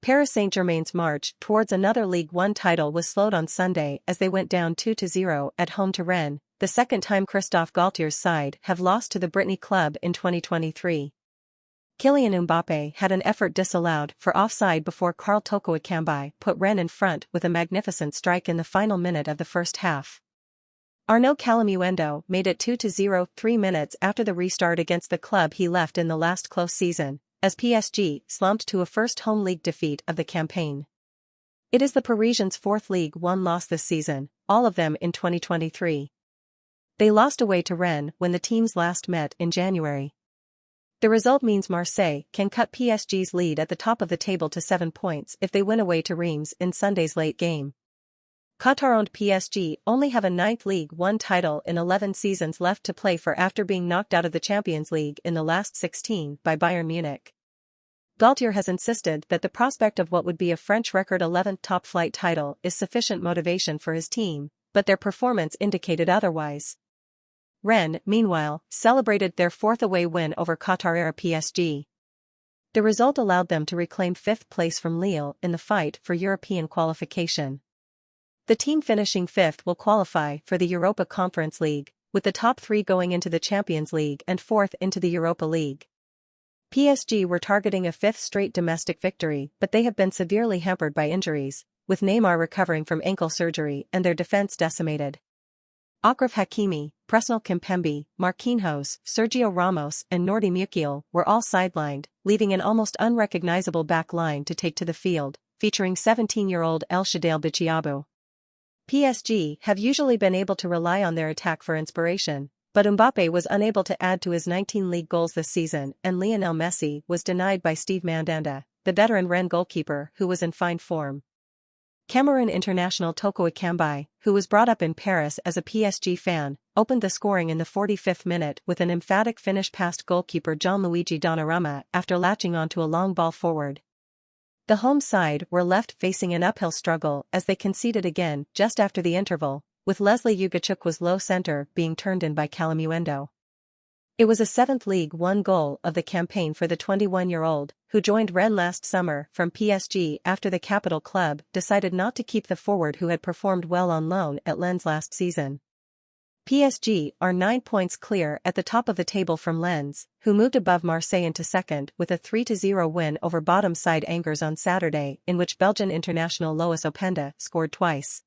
Paris Saint-Germain's march towards another Ligue 1 title was slowed on Sunday as they went down 2-0 at home to Rennes, the second time Christophe Galtier's side have lost to the Brittany club in 2023. Kylian Mbappe had an effort disallowed for offside before Karl Toko Ekambi put Rennes in front with a magnificent strike in the final minute of the first half. Arnaud Calamuendo made it 2-0 3 minutes after the restart against the club he left in the last close season, as PSG slumped to a first home league defeat of the campaign. It is the Parisians' fourth Ligue 1 loss this season, all of them in 2023. They lost away to Rennes when the teams last met in January. The result means Marseille can cut PSG's lead at the top of the table to 7 points if they win away to Reims in Sunday's late game. Qatar-owned PSG only have a 9th Ligue 1 title in 11 seasons left to play for after being knocked out of the Champions League in the last 16 by Bayern Munich. Galtier has insisted that the prospect of what would be a French record 11th top-flight title is sufficient motivation for his team, but their performance indicated otherwise. Rennes, meanwhile, celebrated their fourth away win over Qatar-era PSG. The result allowed them to reclaim 5th place from Lille in the fight for European qualification. The team finishing 5th will qualify for the Europa Conference League, with the top 3 going into the Champions League and 4th into the Europa League. PSG were targeting a 5th straight domestic victory, but they have been severely hampered by injuries, with Neymar recovering from ankle surgery and their defense decimated. Achraf Hakimi, Presnel Kimpembe, Marquinhos, Sergio Ramos and Nordi Mukiel were all sidelined, leaving an almost unrecognizable back line to take to the field, featuring 17-year-old El Shadale Bichiabu. PSG have usually been able to rely on their attack for inspiration, but Mbappe was unable to add to his 19 league goals this season and Lionel Messi was denied by Steve Mandanda, the veteran Rennes goalkeeper who was in fine form. Cameroon international Toko Ekambi, who was brought up in Paris as a PSG fan, opened the scoring in the 45th minute with an emphatic finish past goalkeeper Gianluigi Donnarumma after latching onto a long ball forward. The home side were left facing an uphill struggle as they conceded again just after the interval, with Leslie Ugachukwa's low center being turned in by Calamuendo. It was a 7th Ligue 1 goal of the campaign for the 21-year-old, who joined Rennes last summer from PSG after the capital club decided not to keep the forward who had performed well on loan at Lens last season. PSG are 9 points clear at the top of the table from Lens, who moved above Marseille into second with a 3-0 win over bottom side Angers on Saturday in which Belgian international Lois Openda scored twice.